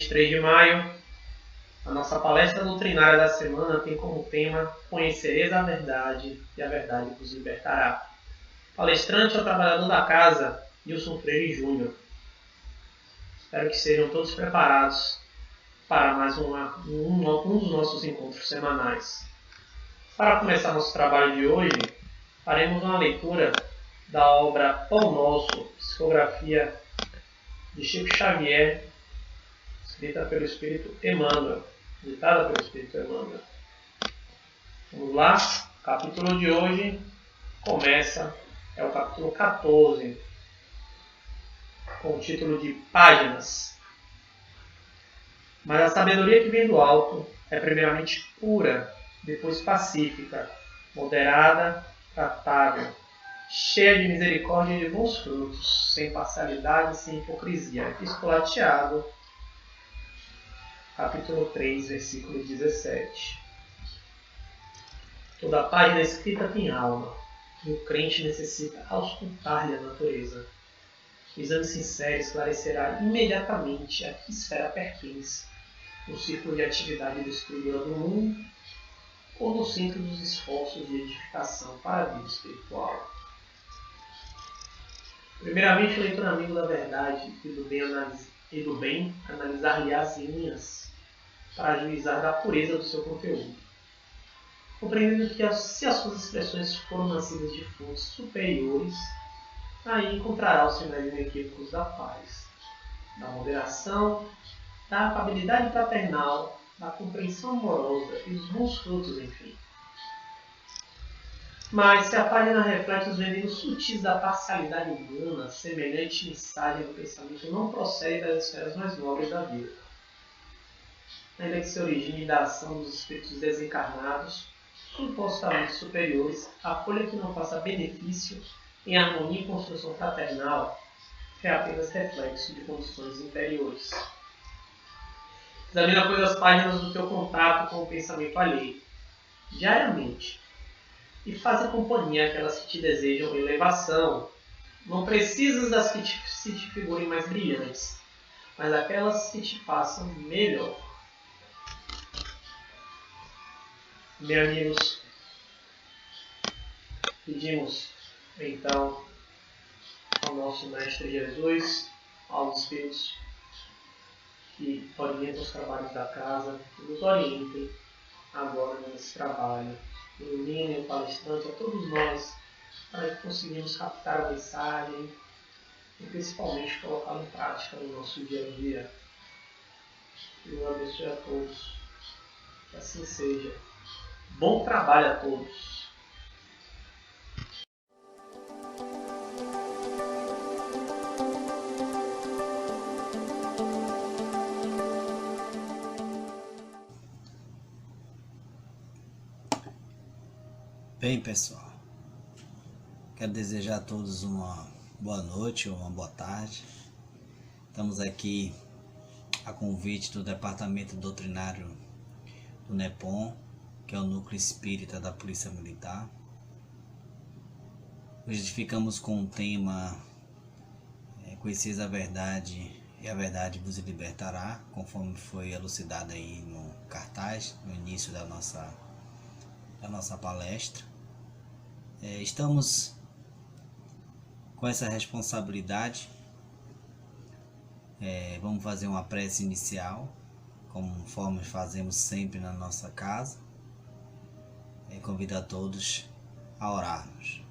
23 de maio, a nossa palestra doutrinária da semana tem como tema Conhecereis a verdade e a verdade vos libertará. Palestrante é o trabalhador da casa, Nilson Freire Júnior. Espero que sejam todos preparados para mais um dos nossos encontros semanais. Para começar nosso trabalho de hoje, faremos uma leitura da obra Pão Nosso, psicografia de Chico Xavier, escrita pelo Espírito Emmanuel, ditada pelo Espírito Emmanuel. Vamos lá? O capítulo de hoje é o capítulo 14, com o título de Páginas. Mas a sabedoria que vem do alto é primeiramente pura, depois pacífica, moderada, tratável, cheia de misericórdia e de bons frutos, sem parcialidade e sem hipocrisia. Epístola a Tiago, capítulo 3, versículo 17. Toda página escrita tem alma, e o crente necessita auscultar-lhe a natureza. O exame sincero esclarecerá imediatamente a que esfera pertence, no círculo de atividade destruidora do mundo ou no centro dos esforços de edificação para a vida espiritual. Primeiramente, o leitor amigo da verdade e do bem analisar-lhe as linhas para ajuizar da pureza do seu conteúdo, compreendendo que se as suas expressões foram nascidas de fontes superiores, aí encontrará os sinais inequívocos da paz, da moderação, da afabilidade fraternal, da compreensão amorosa e dos bons frutos, enfim. Mas se a página reflete os venenos sutis da parcialidade humana, semelhante mensagem do pensamento não procede das esferas mais nobres da vida. Ainda que se origine da ação dos espíritos desencarnados, supostamente superiores, a folha que não faça benefício em harmonia e construção fraternal é apenas reflexo de condições inferiores. Examina, pois, as páginas do teu contato com o pensamento alheio, diariamente, e faze companhia àquelas que te desejam elevação. Não precisas das que se te figurem mais brilhantes, mas aquelas que te façam melhor. Meus amigos, pedimos então ao nosso Mestre Jesus, aos Espíritos que orientam os trabalhos da casa, que nos orientem agora nesse trabalho. Iluminem o palestrante, a todos nós, para que conseguimos captar a mensagem e principalmente colocá-la em prática no nosso dia a dia. Que Deus abençoe a todos. Que assim seja. Bom trabalho a todos. Bem, pessoal, quero desejar a todos uma boa noite ou uma boa tarde. Estamos aqui a convite do Departamento Doutrinário do NEPOM, que é o Núcleo Espírita da Polícia Militar. Hoje ficamos com o tema Conheceis a verdade e a verdade vos libertará, conforme foi elucidado aí no cartaz, no início da nossa palestra. Estamos com essa responsabilidade. Vamos fazer uma prece inicial, conforme fazemos sempre na nossa casa. Convido a todos a orarmos.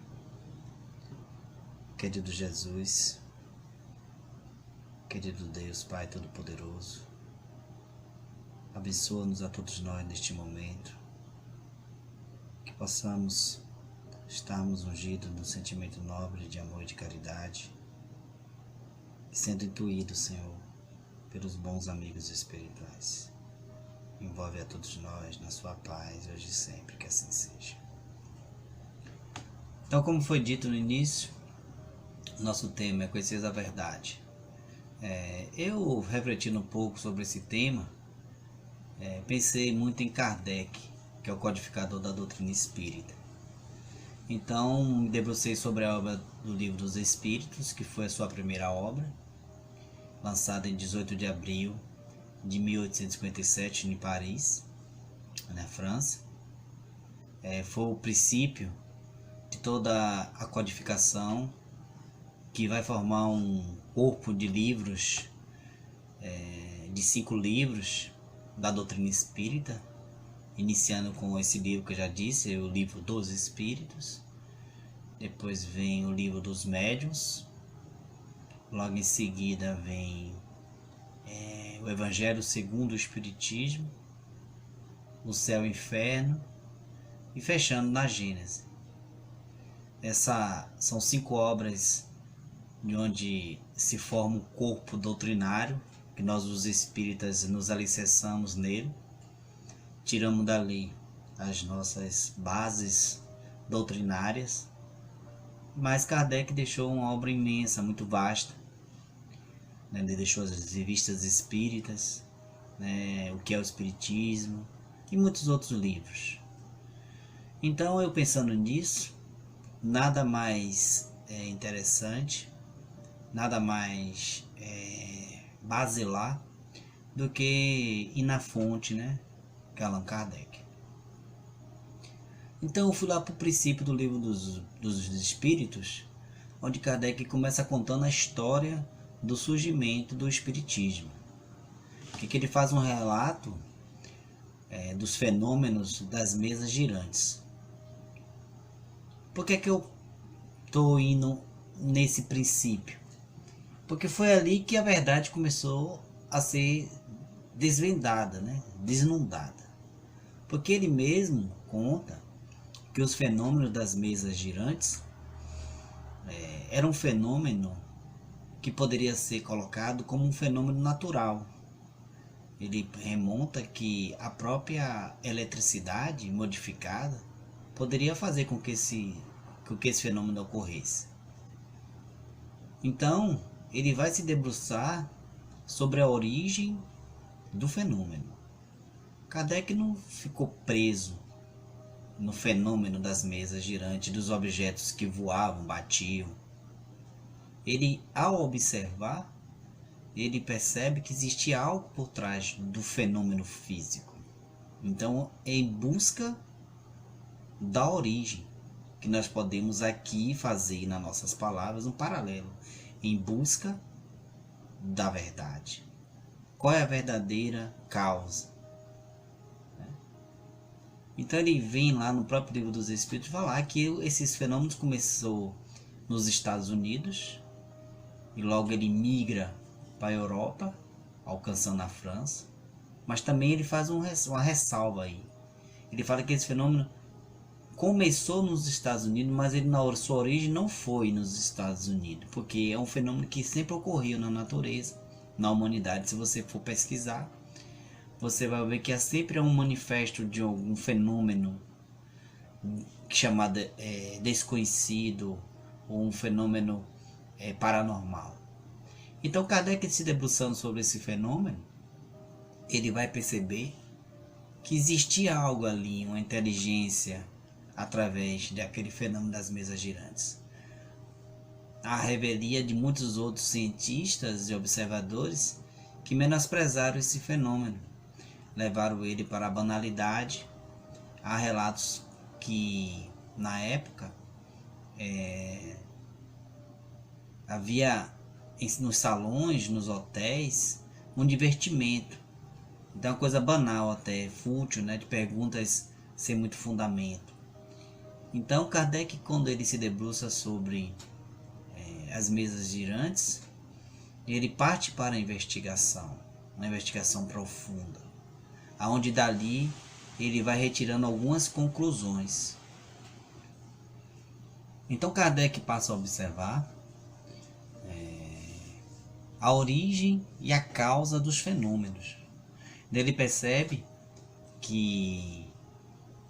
Querido Jesus, querido Deus, Pai Todo-Poderoso, abençoa-nos a todos nós neste momento, que possamos estarmos ungidos no sentimento nobre de amor e de caridade, e sendo intuídos, Senhor, pelos bons amigos espirituais. Envolve a todos nós na sua paz, hoje e sempre, que assim seja. Então, como foi dito no início, nosso tema é Conheceis a verdade. Eu, refletindo um pouco sobre esse tema, pensei muito em Kardec, que é o codificador da doutrina espírita. Então, me debrucei sobre a obra do Livro dos Espíritos, que foi a sua primeira obra, lançada em 18 de abril de 1857 em Paris, na França. Foi o princípio de toda a codificação que vai formar um corpo de livros, de 5 livros da doutrina espírita, iniciando com esse livro que eu já disse, o livro dos Espíritos. Depois vem o livro dos Médiuns. Logo em seguida vem o Evangelho segundo o Espiritismo, o Céu e o Inferno, e fechando na Gênese. Essas são 5 obras de onde se forma o corpo doutrinário, que nós os espíritas nos alicerçamos nele, tiramos dali as nossas bases doutrinárias, mas Kardec deixou uma obra imensa, muito vasta, né? Ele deixou as revistas espíritas, né? O que é o Espiritismo e muitos outros livros. Então, eu pensando nisso, nada mais interessante, nada mais basilar do que ir na fonte, né? Que é Allan Kardec. Então eu fui lá para o princípio do livro dos Espíritos, onde Kardec começa contando a história do surgimento do Espiritismo. Que ele faz um relato dos fenômenos das mesas girantes. Por que eu estou indo nesse princípio? Porque foi ali que a verdade começou a ser desvendada, né? Desnudada. Porque ele mesmo conta que os fenômenos das mesas girantes era um fenômeno que poderia ser colocado como um fenômeno natural. Ele remonta que a própria eletricidade modificada poderia fazer com que esse fenômeno ocorresse. Então, ele vai se debruçar sobre a origem do fenômeno. Kardec não ficou preso no fenômeno das mesas girantes, dos objetos que voavam, batiam. Ele, ao observar, ele percebe que existia algo por trás do fenômeno físico. Então, em busca da origem, que nós podemos aqui fazer nas nossas palavras um paralelo, em busca da verdade. Qual é a verdadeira causa? Então ele vem lá no próprio livro dos Espíritos falar que esses fenômenos começou nos Estados Unidos e logo ele migra para a Europa, alcançando a França, mas também ele faz uma ressalva aí. Ele fala que esse fenômeno começou nos Estados Unidos, mas ele na sua origem não foi nos Estados Unidos, porque é um fenômeno que sempre ocorreu na natureza, na humanidade. Se você for pesquisar, você vai ver que é sempre um manifesto de algum fenômeno chamado desconhecido ou um fenômeno paranormal. Então Kardec, se debruçando sobre esse fenômeno, ele vai perceber que existia algo ali, uma inteligência através daquele fenômeno das mesas girantes. A revelia de muitos outros cientistas e observadores que menosprezaram esse fenômeno, levaram ele para a banalidade. Há relatos que na época havia nos salões, nos hotéis, um divertimento. Então, uma coisa banal até, fútil, né, de perguntas sem muito fundamento. Então, Kardec, quando ele se debruça sobre as mesas girantes, ele parte para a investigação, uma investigação profunda, aonde dali ele vai retirando algumas conclusões. Então, Kardec passa a observar a origem e a causa dos fenômenos. Ele percebe que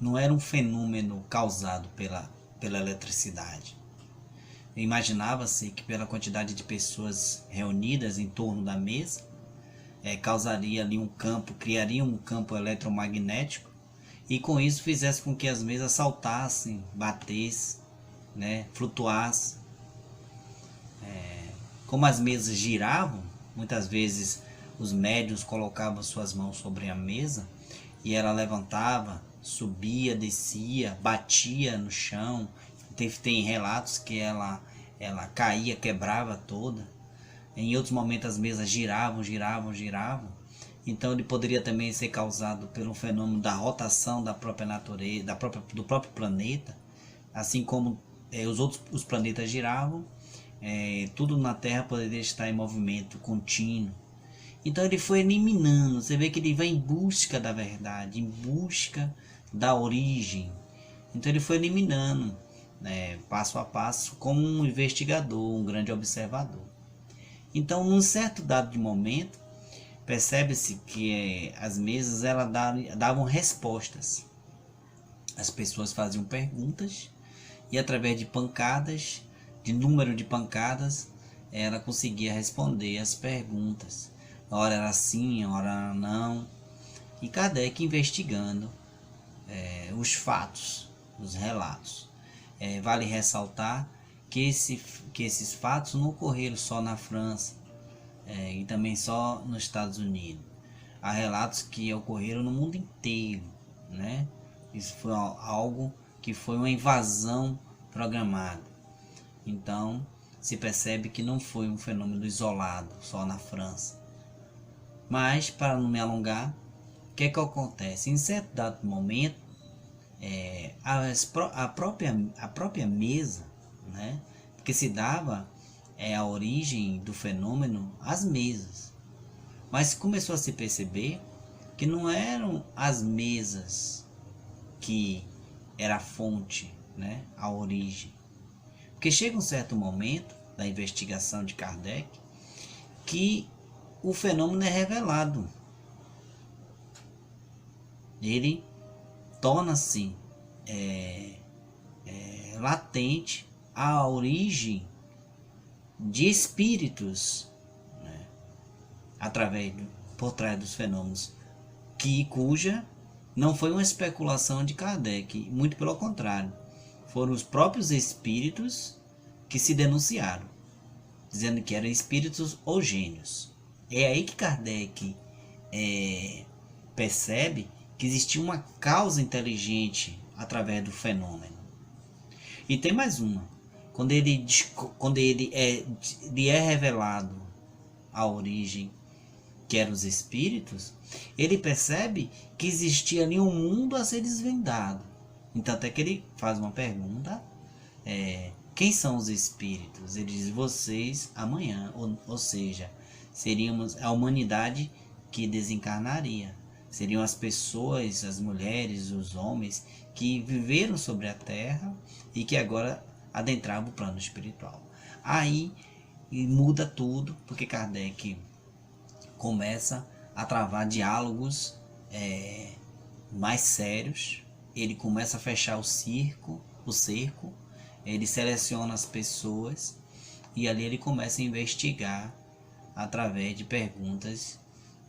não era um fenômeno causado pela eletricidade. Imaginava-se que pela quantidade de pessoas reunidas em torno da mesa, causaria ali um campo, criaria um campo eletromagnético e com isso fizesse com que as mesas saltassem, batessem, né, flutuassem. Como as mesas giravam, muitas vezes os médiuns colocavam suas mãos sobre a mesa e ela levantava, subia, descia, batia no chão. Tem relatos que ela caía, quebrava toda. Em outros momentos as mesas giravam. Então ele poderia também ser causado pelo fenômeno da rotação da própria natureza, do próprio planeta, assim como os planetas giravam, tudo na Terra poderia estar em movimento contínuo. Então ele foi eliminando, você vê que ele vai em busca da verdade, em busca da origem. Então ele foi eliminando, passo a passo, como um investigador, um grande observador. Então, num certo dado de momento, percebe-se que as mesas davam respostas. As pessoas faziam perguntas e através de pancadas, de número de pancadas, ela conseguia responder as perguntas. Ora era sim, ora não. E Kardec investigando os fatos, os relatos. Vale ressaltar que esses fatos não ocorreram só na França e também só nos Estados Unidos. Há relatos que ocorreram no mundo inteiro, né? Isso foi algo que foi uma invasão programada. Então se percebe que não foi um fenômeno isolado só na França. Mas, para não me alongar, o que acontece? Em certo dado momento, a própria mesa, né? Porque se dava a origem do fenômeno às mesas. Mas começou a se perceber que não eram as mesas que era a fonte, né? A origem. Porque chega um certo momento da investigação de Kardec que o fenômeno é revelado. Ele torna-se latente a origem de espíritos, né, por trás dos fenômenos, cuja não foi uma especulação de Kardec, muito pelo contrário, foram os próprios espíritos que se denunciaram, dizendo que eram espíritos ou gênios. É aí que Kardec percebe que existia uma causa inteligente através do fenômeno. E tem mais uma. Quando ele é revelado a origem, que eram os espíritos, ele percebe que existia ali um mundo a ser desvendado. Então até que ele faz uma pergunta, quem são os espíritos? Ele diz, vocês amanhã, ou seja, seríamos a humanidade que desencarnaria. Seriam as pessoas, as mulheres, os homens que viveram sobre a Terra e que agora adentravam o plano espiritual. Aí muda tudo, porque Kardec começa a travar diálogos mais sérios. Ele começa a fechar o cerco, ele seleciona as pessoas e ali ele começa a investigar através de perguntas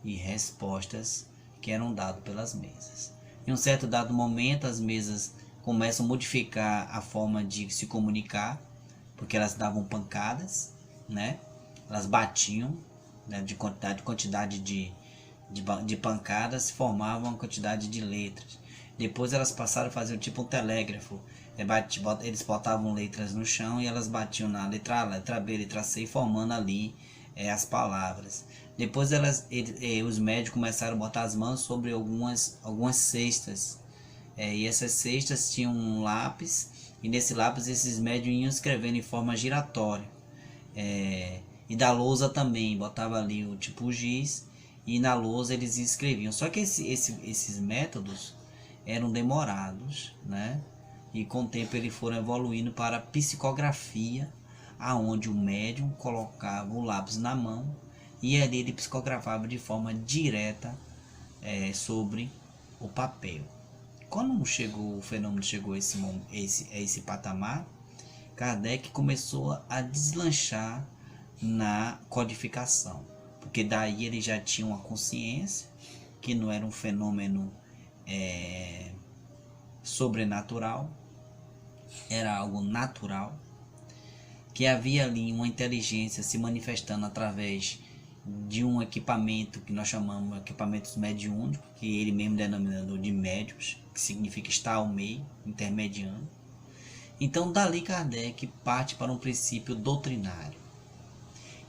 e respostas que eram dadas pelas mesas. Em um certo dado momento, as mesas começam a modificar a forma de se comunicar, porque elas davam pancadas, né? Elas batiam, né? De quantidade de pancadas, formavam uma quantidade de letras. Depois elas passaram a fazer tipo um telégrafo. Eles botavam letras no chão e elas batiam na letra A, letra B, letra C, formando ali as palavras. Depois os médicos começaram a botar as mãos sobre algumas cestas. E essas cestas tinham um lápis, e nesse lápis esses médiuns iam escrevendo em forma giratória. E da lousa também, botava ali o tipo giz, e na lousa eles escreviam. Só que esses métodos eram demorados, né? E com o tempo eles foram evoluindo para a psicografia, aonde o médium colocava o lápis na mão e ali ele psicografava de forma direta sobre o papel. Quando o fenômeno chegou a esse patamar, Kardec começou a deslanchar na codificação, porque daí ele já tinha uma consciência que não era um fenômeno sobrenatural, era algo natural, que havia ali uma inteligência se manifestando através de um equipamento que nós chamamos de equipamentos mediúnicos, que ele mesmo denominando de médios, que significa estar ao meio, intermediando. Então dali Kardec parte para um princípio doutrinário.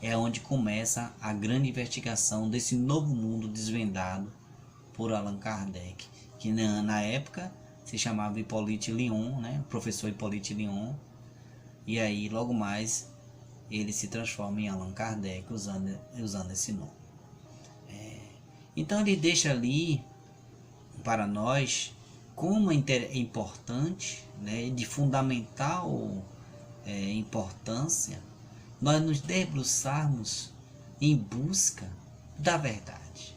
É onde começa a grande investigação desse novo mundo desvendado por Allan Kardec, que na época se chamava Hippolyte Lyon, né? O professor Hippolyte Lyon, e aí logo mais ele se transforma em Allan Kardec usando esse nome. Então ele deixa ali para nós como é importante, né, de fundamental importância, nós nos debruçarmos em busca da verdade.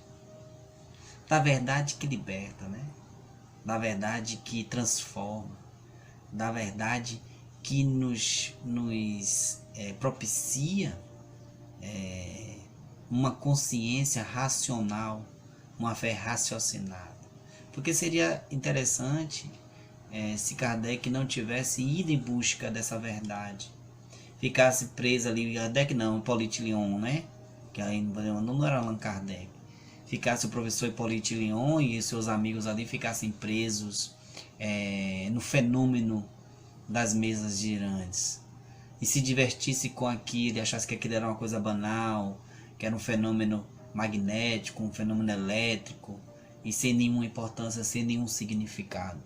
Da verdade que liberta, né? Da verdade que transforma, da verdade que nos propicia uma consciência racional, uma fé raciocinada. Porque seria interessante se Kardec não tivesse ido em busca dessa verdade, ficasse preso ali, Kardec não, Hippolyte Lyon, né? Que aí não era Allan Kardec. Ficasse o professor Hippolyte Lyon e seus amigos ali ficassem presos no fenômeno das mesas girantes e se divertisse com aquilo e achasse que aquilo era uma coisa banal, que era um fenômeno magnético, um fenômeno elétrico e sem nenhuma importância, sem nenhum significado.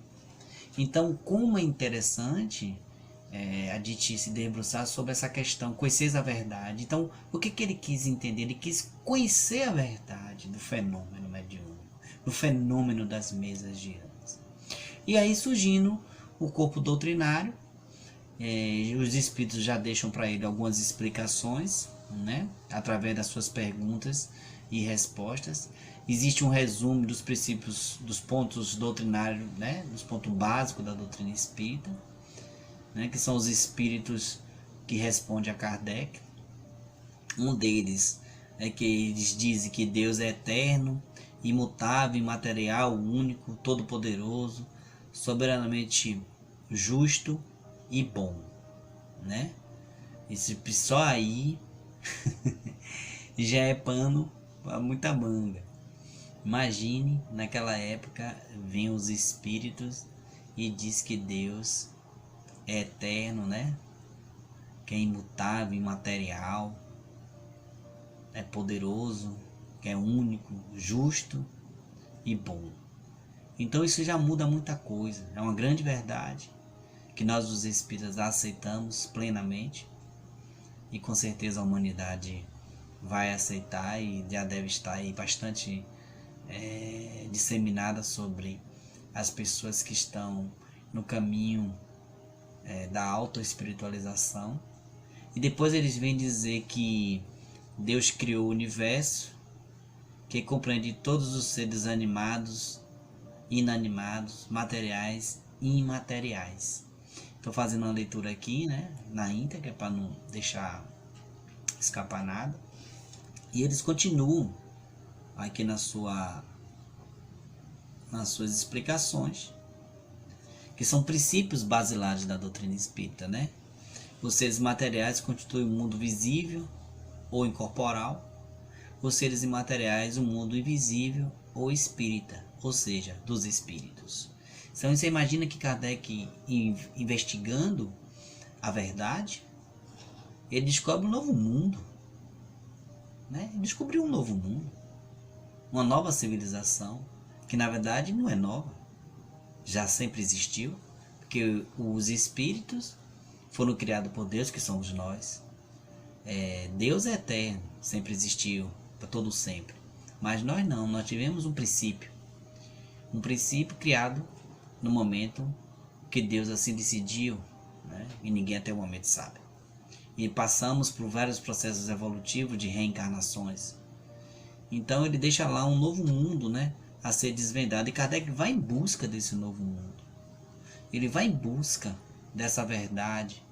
Então, como é interessante a gente se debruçar sobre essa questão, conhecer a verdade. Então, o que ele quis entender? Ele quis conhecer a verdade do fenômeno mediúnico, do fenômeno das mesas girantes. E aí surgindo o corpo doutrinário, os espíritos já deixam para ele algumas explicações, né, através das suas perguntas e respostas. Existe um resumo dos princípios, dos pontos doutrinários, né, dos pontos básicos da doutrina espírita, né, que são os espíritos que respondem a Kardec. Um deles é que eles dizem que Deus é eterno, imutável, imaterial, único, todo-poderoso, soberanamente justo e bom, né? Esse só aí já é pano para muita manga. Imagine, naquela época, vêm os espíritos e diz que Deus é eterno, né? Que é imutável, imaterial, é poderoso, que é único, justo e bom. Então isso já muda muita coisa. É uma grande verdade que nós os espíritas aceitamos plenamente e com certeza a humanidade vai aceitar e já deve estar aí bastante disseminada sobre as pessoas que estão no caminho da autoespiritualização. E depois eles vêm dizer que Deus criou o universo, que compreende todos os seres animados, inanimados, materiais e imateriais. Estou fazendo uma leitura aqui, né, na íntegra, para não deixar escapar nada. E eles continuam aqui nas suas explicações, que são princípios basilares da doutrina espírita, né? Os seres materiais constituem o mundo visível ou incorporal, os seres imateriais o mundo invisível ou espírita, ou seja, dos espíritos. Então você imagina que Kardec, investigando a verdade, ele descobre um novo mundo, né? Ele descobriu um novo mundo, uma nova civilização, que na verdade não é nova, já sempre existiu, porque os espíritos foram criados por Deus, que somos nós. Deus é eterno, sempre existiu, para todo sempre. Mas nós não, nós tivemos um princípio criado no momento que Deus assim decidiu, né? E ninguém até o momento sabe. E passamos por vários processos evolutivos de reencarnações. Então ele deixa lá um novo mundo, né, a ser desvendado. E Kardec vai em busca desse novo mundo. Ele vai em busca dessa verdade.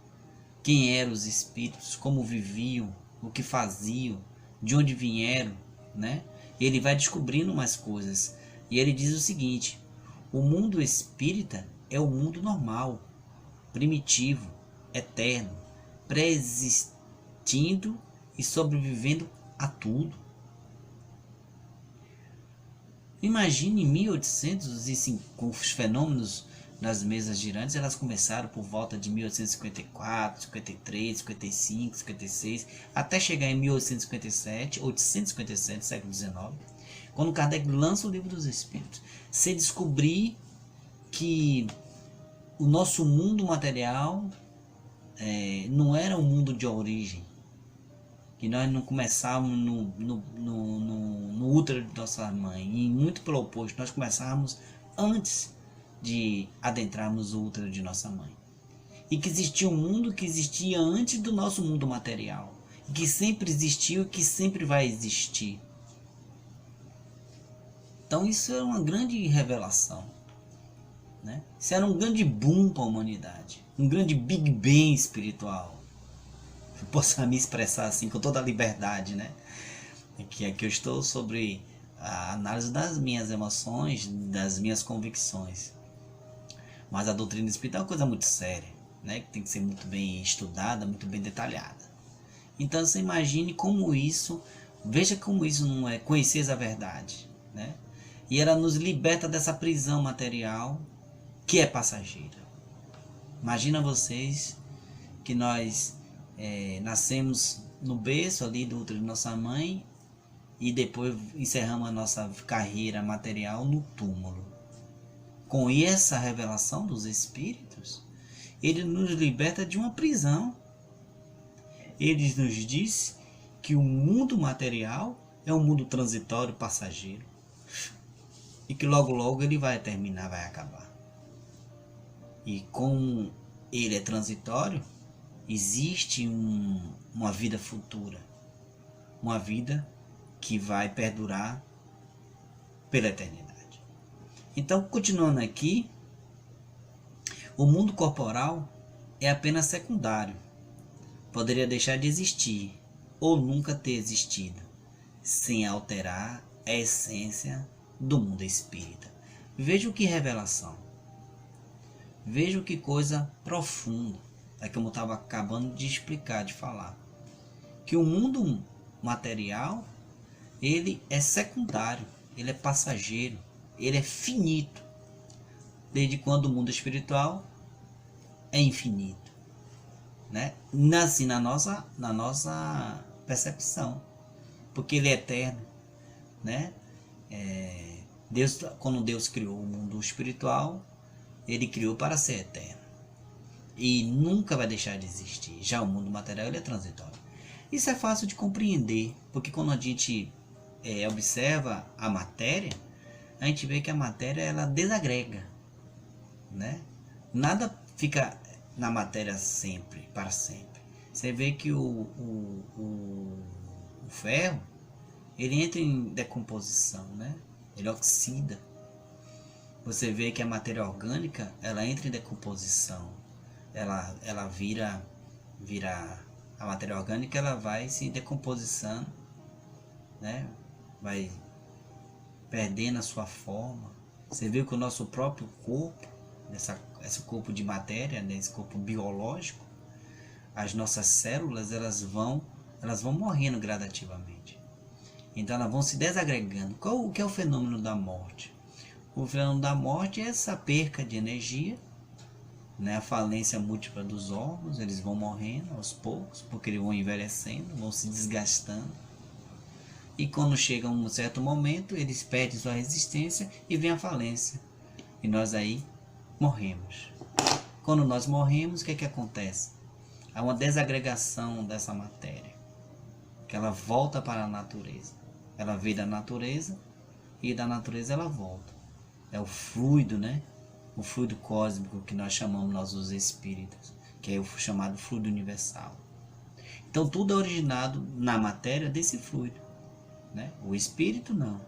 Quem eram os espíritos, como viviam, o que faziam, de onde vieram, né? Ele vai descobrindo mais coisas. E ele diz o seguinte: o mundo espírita é o mundo normal, primitivo, eterno, pré-existindo e sobrevivendo a tudo. Imagine em 1800 com os fenômenos das mesas girantes, elas começaram por volta de 1854, 53, 55, 56, até chegar em 1857, 857, século XIX, quando Kardec lança o Livro dos Espíritos. Se descobrir que o nosso mundo material não era um mundo de origem, que nós não começávamos no útero de nossa mãe, e muito pelo oposto, nós começávamos antes de adentrarmos o útero de nossa mãe, e que existia um mundo que existia antes do nosso mundo material, que sempre existiu e que sempre vai existir. Então isso é uma grande revelação, né? Isso era um grande boom para a humanidade, um grande Big Bang espiritual. Eu posso me expressar assim com toda a liberdade, né? Aqui eu estou sobre a análise das minhas emoções, das minhas convicções. Mas a doutrina espírita é uma coisa muito séria, né? Que tem que ser muito bem estudada, muito bem detalhada. Então você imagine como isso, veja como isso não é conhecer a verdade, né? E ela nos liberta dessa prisão material que é passageira. Imagina vocês que nós nascemos no berço ali do útero de nossa mãe e depois encerramos a nossa carreira material no túmulo. Com essa revelação dos Espíritos, ele nos liberta de uma prisão. Ele nos diz que o mundo material é um mundo transitório, passageiro, e que logo logo ele vai terminar, vai acabar. E como ele é transitório, existe uma vida futura, uma vida que vai perdurar pela eternidade. Então, continuando aqui, o mundo corporal é apenas secundário, poderia deixar de existir ou nunca ter existido, sem alterar a essência do mundo espírita. Veja que revelação, veja que coisa profunda. É como eu estava acabando de explicar, de falar, que o mundo material, ele é secundário, ele é passageiro, ele é finito, desde quando o mundo espiritual é infinito, né? Assim, na nossa percepção, porque ele é eterno, né? Quando Deus criou o mundo espiritual, ele criou para ser eterno e nunca vai deixar de existir. Já o mundo material, ele é transitório. Isso é fácil de compreender, porque quando a gente observa a matéria, a gente vê que a matéria ela desagrega, né? Nada fica na matéria sempre, para sempre. Você vê que o ferro, ele entra em decomposição, né? Ele oxida. Você vê que a matéria orgânica, ela entra em decomposição. Ela vira a matéria orgânica, ela vai se decomposição, né? Vai perdendo a sua forma. Você vê que o nosso próprio corpo, esse corpo de matéria, né, esse corpo biológico, as nossas células, elas vão morrendo gradativamente. Então elas vão se desagregando. O que é o fenômeno da morte? O fenômeno da morte é essa perca de energia, né, a falência múltipla dos órgãos, eles vão morrendo aos poucos, porque eles vão envelhecendo, vão se desgastando. E quando chega um certo momento, eles perdem sua resistência e vem a falência. E nós aí morremos. Quando nós morremos, o que é que acontece? Há uma desagregação dessa matéria, que ela volta para a natureza. Ela veio da natureza e da natureza ela volta. É o fluido, né? O fluido cósmico que nós chamamos, nós os espíritos, que é o chamado fluido universal. Então tudo é originado na matéria desse fluido, né? O espírito não.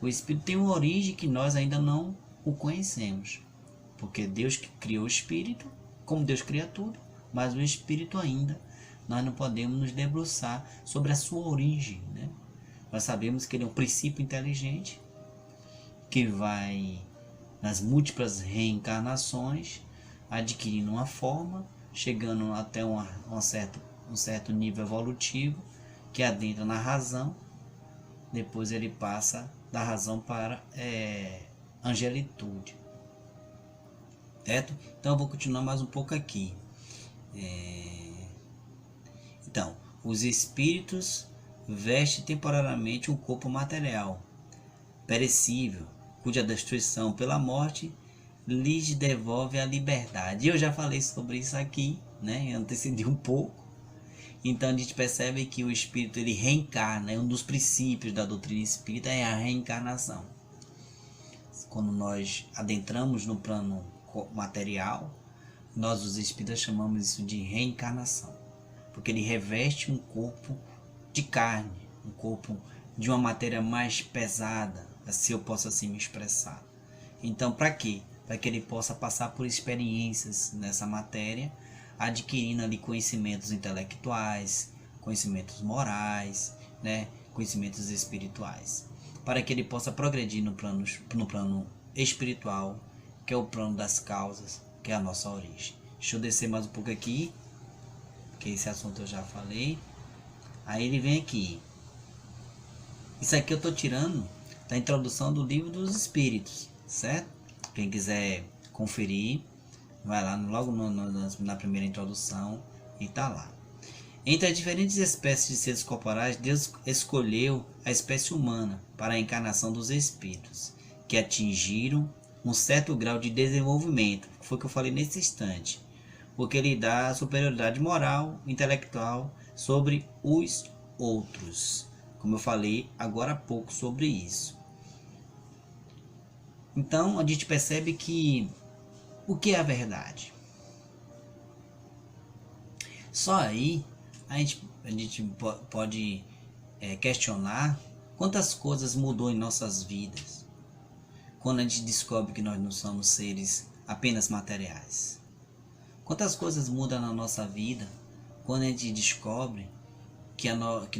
O espírito tem uma origem que nós ainda não o conhecemos, porque Deus que criou o espírito, como Deus cria tudo, mas o espírito ainda, nós não podemos nos debruçar sobre a sua origem, né? Nós sabemos que ele é um princípio inteligente, que vai nas múltiplas reencarnações, adquirindo uma forma, chegando até um certo nível evolutivo, que adentra na razão, depois ele passa da razão para angelitude. Certo? Então eu vou continuar mais um pouco aqui. Então, os espíritos vestem temporariamente um corpo material, perecível, cuja destruição pela morte lhes devolve a liberdade. Eu já falei sobre isso aqui, né? Eu antecedi um pouco. Então a gente percebe que o espírito ele reencarna. Um dos princípios da doutrina espírita é a reencarnação. Quando nós adentramos no plano material, nós os espíritas chamamos isso de reencarnação, porque ele reveste um corpo de carne, um corpo de uma matéria mais pesada, se eu posso assim me expressar. Então, para quê? Para que ele possa passar por experiências nessa matéria, adquirindo ali conhecimentos intelectuais, conhecimentos morais, né? Conhecimentos espirituais, para que ele possa progredir no plano espiritual, que é o plano das causas, que é a nossa origem. Deixa eu descer mais um pouco aqui, que esse assunto eu já falei. Aí ele vem aqui. Isso aqui eu estou tirando da introdução do Livro dos Espíritos, certo? Quem quiser conferir, vai lá logo na primeira introdução e tá lá. Entre as diferentes espécies de seres corporais, Deus escolheu a espécie humana para a encarnação dos espíritos, que atingiram um certo grau de desenvolvimento, foi o que eu falei nesse instante, porque ele dá superioridade moral, intelectual sobre os outros, como eu falei agora há pouco sobre isso. Então a gente percebe que o que é a verdade? Só aí a gente pode questionar quantas coisas mudou em nossas vidas quando a gente descobre que nós não somos seres apenas materiais. Quantas coisas mudam na nossa vida quando a gente descobre que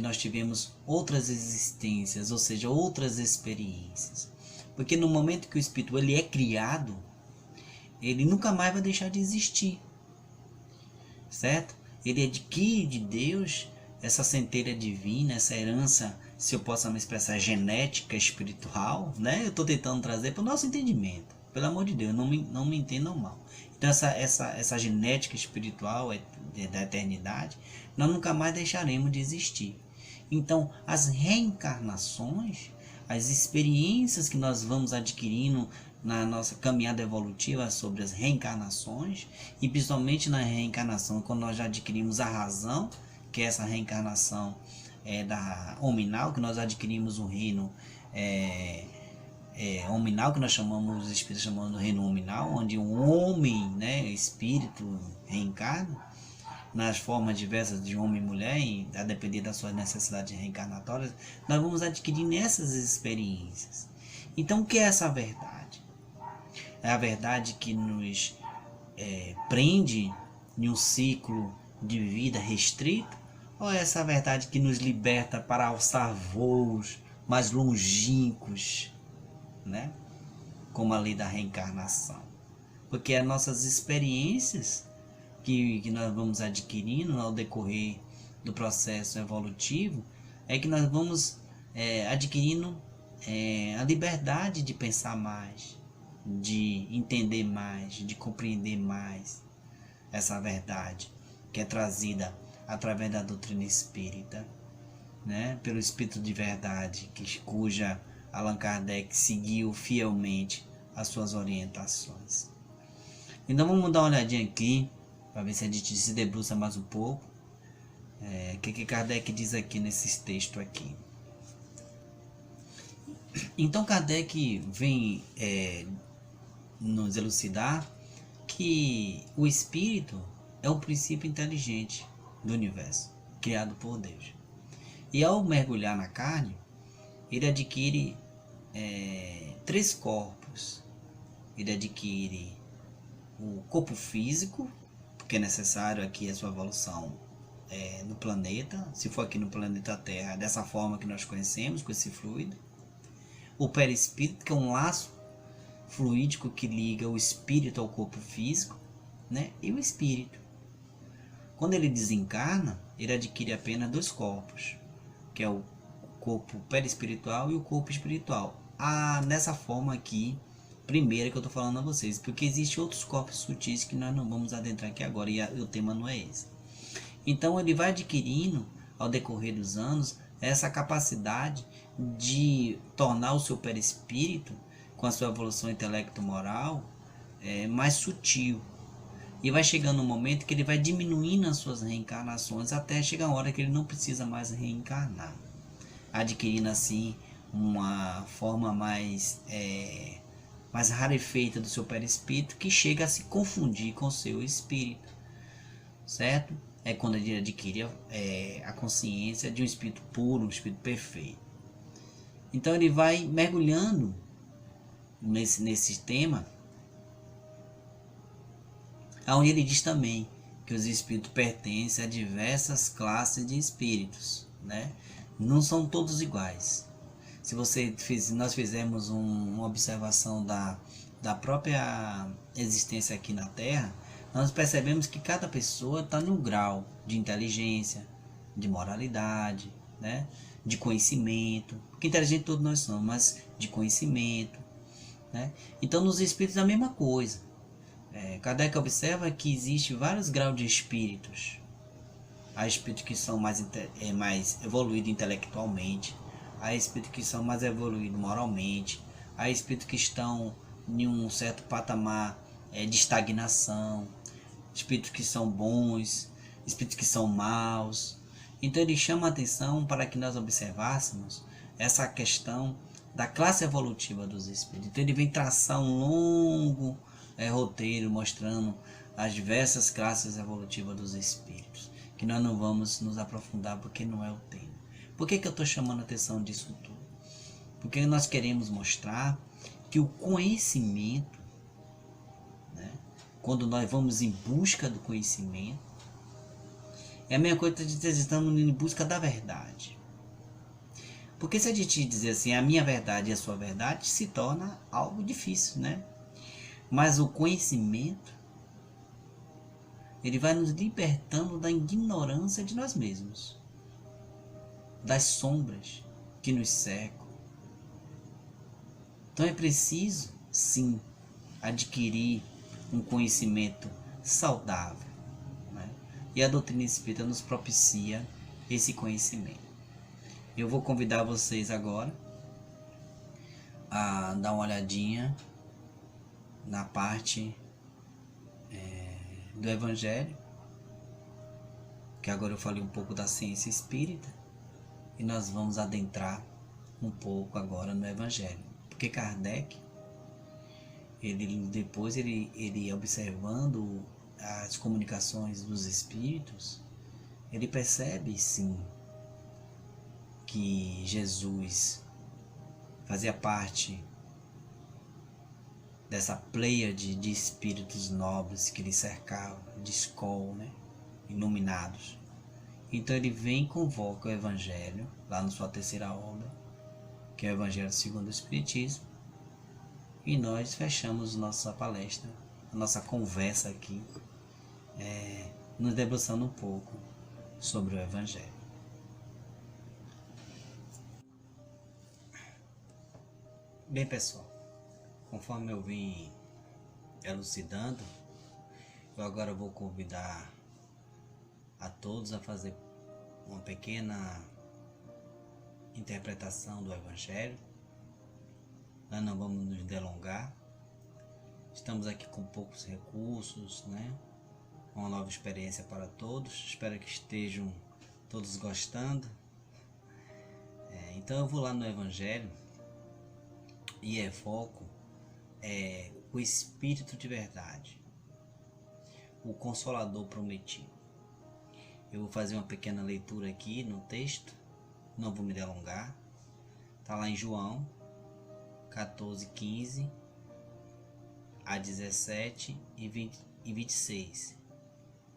nós tivemos outras existências, ou seja, outras experiências. Porque no momento que o espírito ele é criado, ele nunca mais vai deixar de existir, certo? Ele adquire de Deus essa centelha divina, essa herança, se eu posso me expressar, genética espiritual, né? Eu estou tentando trazer para o nosso entendimento, pelo amor de Deus, não me entendam mal. Então essa genética espiritual da eternidade, nós nunca mais deixaremos de existir. Então as reencarnações, as experiências que nós vamos adquirindo na nossa caminhada evolutiva sobre as reencarnações, e principalmente na reencarnação, quando nós já adquirimos a razão, que é essa reencarnação da hominal, que nós adquirimos o reino hominal, que nós chamamos, os espíritos chamando de reino hominal, onde um homem, né, espírito, reencarna nas formas diversas de homem e mulher, e a depender das suas necessidades reencarnatórias, nós vamos adquirindo essas experiências. Então o que é essa verdade? É a verdade que nos prende em um ciclo de vida restrito? Ou é essa verdade que nos liberta para alçar voos mais longínquos, né? Como a lei da reencarnação? Porque as nossas experiências que nós vamos adquirindo ao decorrer do processo evolutivo é que nós vamos adquirindo a liberdade de pensar mais, de entender mais, de compreender mais essa verdade que é trazida através da doutrina espírita, né? Pelo Espírito de Verdade, cuja Allan Kardec seguiu fielmente as suas orientações. Então vamos dar uma olhadinha aqui, para ver se a gente se debruça mais um pouco. O que Kardec diz aqui nesses textos aqui. Então Kardec vem nos elucidar que o espírito é um princípio inteligente do universo, criado por Deus. E ao mergulhar na carne, ele adquire 3 corpos. Ele adquire o corpo físico, porque é necessário aqui a sua evolução no planeta, se for aqui no planeta Terra, dessa forma que nós conhecemos, com esse fluido. O perispírito, que é um laço fluídico que liga o espírito ao corpo físico, né? E o espírito, quando ele desencarna, ele adquire apenas 2 corpos, que é o corpo perispiritual e o corpo espiritual. nessa forma aqui, primeira que eu estou falando a vocês, porque existem outros corpos sutis que nós não vamos adentrar aqui agora, e o tema não é esse. Então ele vai adquirindo, ao decorrer dos anos, essa capacidade de tornar o seu perispírito, com a sua evolução intelecto-moral, mais sutil. E vai chegando um momento que ele vai diminuindo as suas reencarnações, até chegar a hora que ele não precisa mais reencarnar, adquirindo assim uma forma mais rarefeita do seu perispírito, que chega a se confundir com o seu espírito, certo? É quando ele adquire a consciência de um espírito puro, um espírito perfeito. Então ele vai mergulhando nesse tema, onde ele diz também que os espíritos pertencem a diversas classes de espíritos, né? Não são todos iguais. Se nós fizermos uma observação da própria existência aqui na Terra, nós percebemos que cada pessoa está num grau de inteligência, de moralidade, né? De conhecimento, porque inteligente todos nós somos, mas de conhecimento, né? Então nos espíritos é a mesma coisa. Kardec observa que existe vários graus de espíritos. Há espíritos que são mais evoluídos intelectualmente, há espíritos que são mais evoluídos moralmente, há espíritos que estão em um certo patamar de estagnação, espíritos que são bons, espíritos que são maus. Então ele chama a atenção para que nós observássemos essa questão da classe evolutiva dos espíritos. Então ele vem traçar um longo roteiro mostrando as diversas classes evolutivas dos espíritos, que nós não vamos nos aprofundar porque não é o tema. Por que eu estou chamando a atenção disso tudo? Porque nós queremos mostrar que o conhecimento, né, quando nós vamos em busca do conhecimento, é a mesma coisa que dizer, estamos em busca da verdade. Porque se a gente dizer assim, a minha verdade e a sua verdade, se torna algo difícil, né? Mas o conhecimento, ele vai nos libertando da ignorância de nós mesmos, das sombras que nos cercam. Então é preciso, sim, adquirir um conhecimento saudável, né? E a doutrina espírita nos propicia esse conhecimento. Eu vou convidar vocês agora a dar uma olhadinha na parte do Evangelho, que agora eu falei um pouco da ciência espírita, e nós vamos adentrar um pouco agora no Evangelho, porque Kardec, depois ele observando as comunicações dos espíritos, ele percebe sim que Jesus fazia parte dessa pleiade de espíritos nobres que lhe cercavam, de escola, né? Iluminados. Então ele vem e convoca o Evangelho, lá na sua terceira obra, que é o Evangelho segundo o Espiritismo, e nós fechamos nossa palestra, a nossa conversa aqui, nos debruçando um pouco sobre o Evangelho. Bem, pessoal, conforme eu vim elucidando, eu agora vou convidar a todos a fazer uma pequena interpretação do Evangelho. Nós não vamos nos delongar, estamos aqui com poucos recursos, né? Uma nova experiência para todos, espero que estejam todos gostando. Então eu vou lá no Evangelho e evoco o Espírito de verdade, o Consolador prometido. Eu vou fazer uma pequena leitura aqui no texto, não vou me delongar. Está lá em João 14:15 a 17 e 26.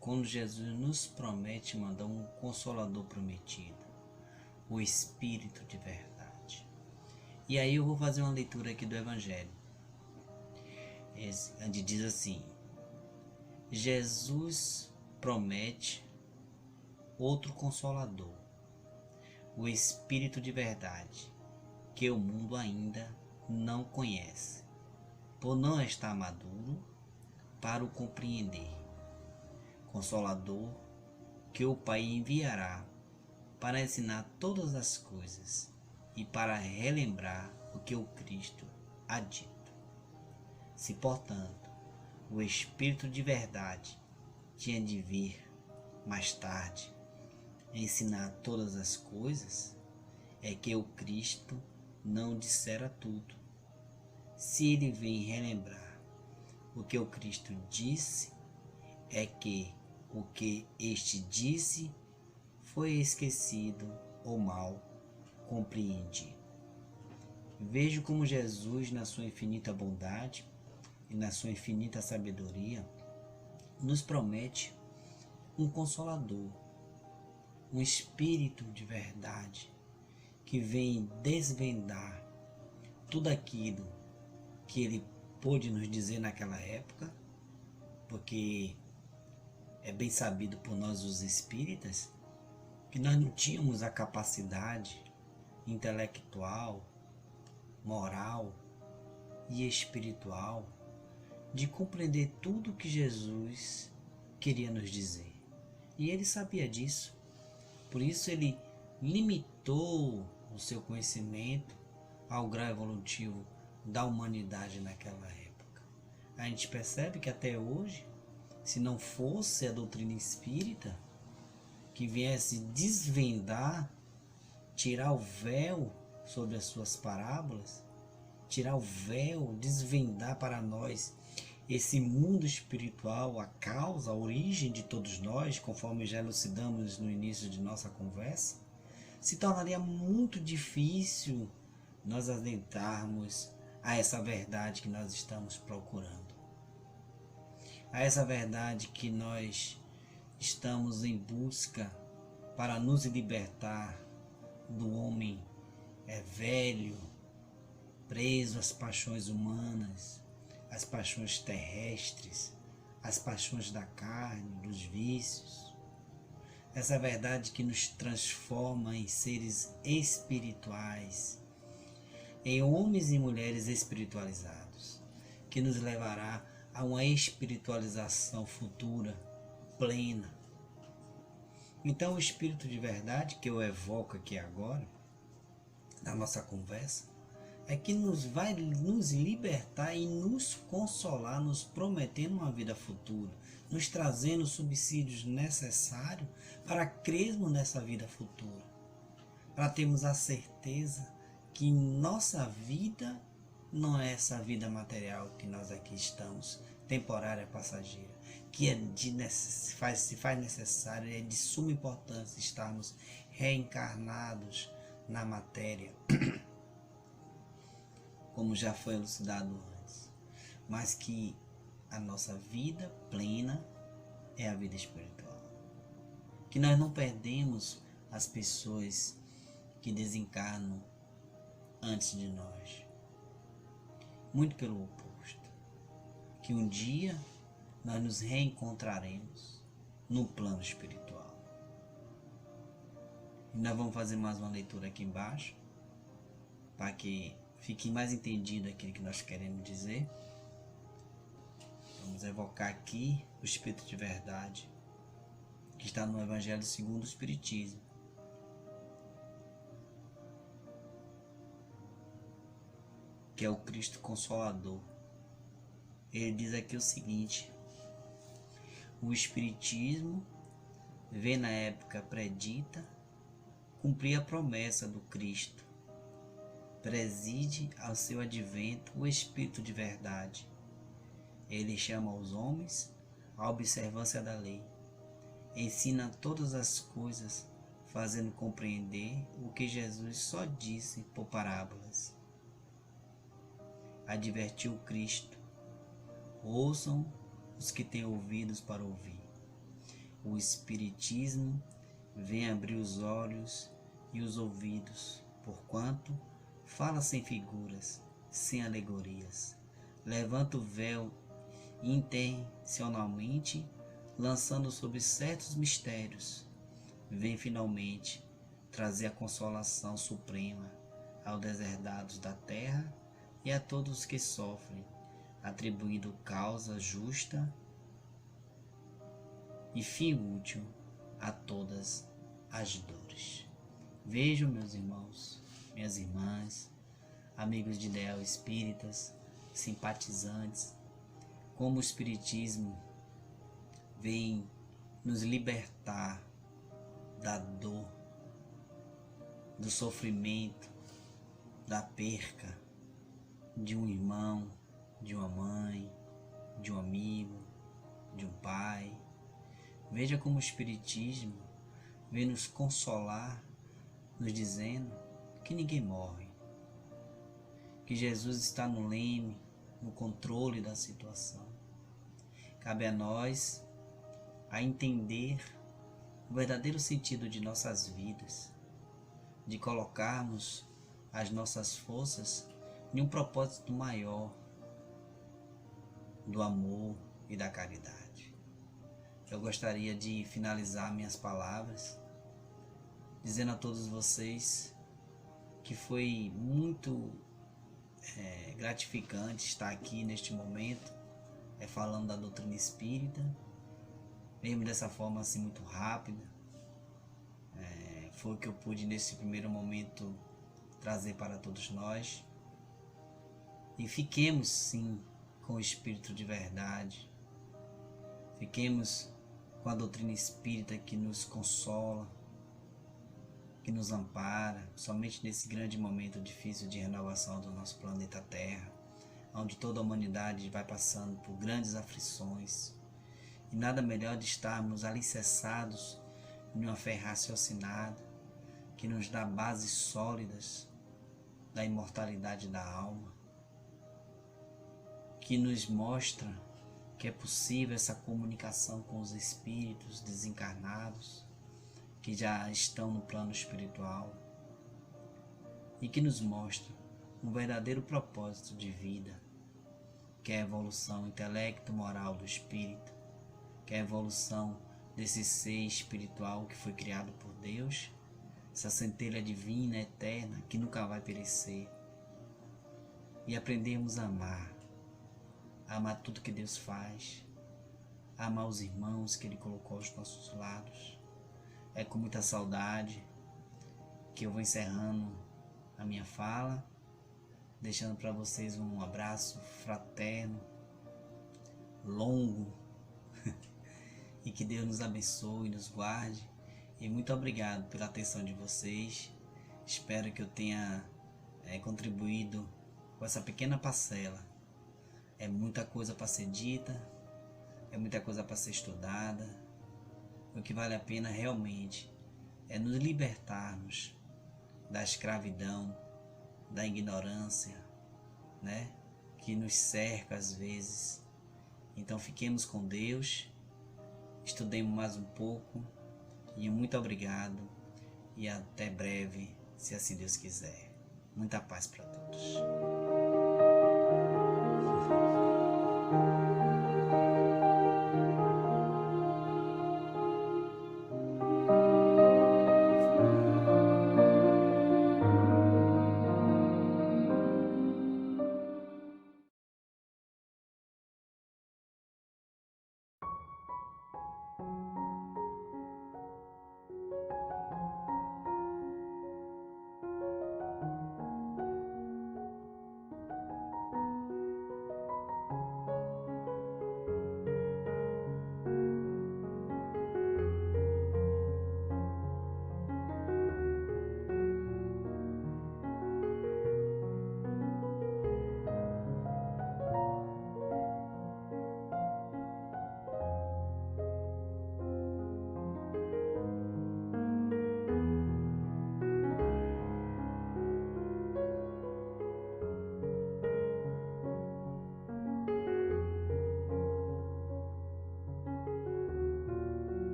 Quando Jesus nos promete mandar um Consolador prometido, o Espírito de verdade. E aí eu vou fazer uma leitura aqui do Evangelho, onde diz assim: Jesus promete outro Consolador, o Espírito de verdade, que o mundo ainda não conhece, por não estar maduro para o compreender. Consolador que o Pai enviará para ensinar todas as coisas e para relembrar o que o Cristo há dito. Se, portanto, o Espírito de verdade tinha de vir mais tarde ensinar todas as coisas, é que o Cristo não dissera tudo. Se ele vem relembrar o que o Cristo disse, é que o que este disse foi esquecido ou mal compreendido. Vejo como Jesus, na sua infinita bondade e na sua infinita sabedoria, nos promete um Consolador, um Espírito de verdade, que vem desvendar tudo aquilo que ele pôde nos dizer naquela época, porque é bem sabido por nós os espíritas que nós não tínhamos a capacidade intelectual, moral e espiritual de compreender tudo que Jesus queria nos dizer. E ele sabia disso. Por isso ele limitou o seu conhecimento ao grau evolutivo da humanidade naquela época. A gente percebe que até hoje, se não fosse a doutrina espírita que viesse desvendar, tirar o véu sobre as suas parábolas, tirar o véu, desvendar para nós esse mundo espiritual, a causa, a origem de todos nós, conforme já elucidamos no início de nossa conversa, se tornaria muito difícil nós adentrarmos a essa verdade que nós estamos procurando, a essa verdade que nós estamos em busca para nos libertar do homem velho, preso às paixões humanas, às paixões terrestres, às paixões da carne, dos vícios. Essa verdade que nos transforma em seres espirituais, em homens e mulheres espiritualizados, que nos levará a uma espiritualização futura, plena. Então o Espírito de verdade que eu evoco aqui agora, na nossa conversa, é que vai nos libertar e nos consolar, nos prometendo uma vida futura, nos trazendo os subsídios necessários para crermos nessa vida futura, para termos a certeza que nossa vida não é essa vida material que nós aqui estamos, temporária, passageira, que se faz necessário, é de suma importância estarmos reencarnados na matéria, como já foi elucidado antes, mas que a nossa vida plena é a vida espiritual, que nós não perdemos as pessoas que desencarnam antes de nós, muito pelo oposto, que um dia nós nos reencontraremos no plano espiritual. E nós vamos fazer mais uma leitura aqui embaixo, para que fique mais entendido aquilo que nós queremos dizer. Vamos evocar aqui o Espírito de verdade, que está no Evangelho segundo o Espiritismo. Que é o Cristo Consolador. Ele diz aqui o seguinte: o Espiritismo vê na época predita cumprir a promessa do Cristo. Preside ao seu advento o Espírito de verdade. Ele chama os homens à observância da lei. Ensina todas as coisas, fazendo compreender o que Jesus só disse por parábolas. Advertiu Cristo: ouçam os que têm ouvidos para ouvir. O Espiritismo vem abrir os olhos e os ouvidos, porquanto fala sem figuras, sem alegorias, levanta o véu intencionalmente, lançando sobre certos mistérios, vem finalmente trazer a consolação suprema aos deserdados da terra, e a todos que sofrem, atribuindo causa justa e fim útil a todas as dores. Vejo, meus irmãos, minhas irmãs, amigos de ideal espíritas, simpatizantes, como o Espiritismo vem nos libertar da dor, do sofrimento, da perca de um irmão, de uma mãe, de um amigo, de um pai. Veja como o Espiritismo vem nos consolar, nos dizendo que ninguém morre, que Jesus está no leme, no controle da situação. Cabe a nós a entender o verdadeiro sentido de nossas vidas, de colocarmos as nossas forças em um propósito maior do amor e da caridade. Eu gostaria de finalizar minhas palavras dizendo a todos vocês que foi muito gratificante estar aqui neste momento, falando da doutrina espírita, mesmo dessa forma assim muito rápida. Foi o que eu pude nesse primeiro momento trazer para todos nós. E fiquemos sim com o espírito de verdade, fiquemos com a doutrina espírita que nos consola, que nos ampara, somente nesse grande momento difícil de renovação do nosso planeta Terra, onde toda a humanidade vai passando por grandes aflições. E nada melhor de estarmos alicerçados em uma fé raciocinada, que nos dá bases sólidas da imortalidade da alma, que nos mostra que é possível essa comunicação com os espíritos desencarnados, que já estão no plano espiritual, e que nos mostra um verdadeiro propósito de vida, que é a evolução intelecto-moral do espírito, que é a evolução desse ser espiritual que foi criado por Deus, essa centelha divina, eterna, que nunca vai perecer, e aprendermos a amar tudo que Deus faz, a amar os irmãos que Ele colocou aos nossos lados. É com muita saudade que eu vou encerrando a minha fala, deixando para vocês um abraço fraterno, longo, e que Deus nos abençoe, nos guarde. E muito obrigado pela atenção de vocês. Espero que eu tenha contribuído com essa pequena parcela. É muita coisa para ser dita, é muita coisa para ser estudada. O que vale a pena realmente é nos libertarmos da escravidão, da ignorância, né, que nos cerca às vezes. Então fiquemos com Deus, estudemos mais um pouco, e muito obrigado, e até breve, se assim Deus quiser. Muita paz para todos.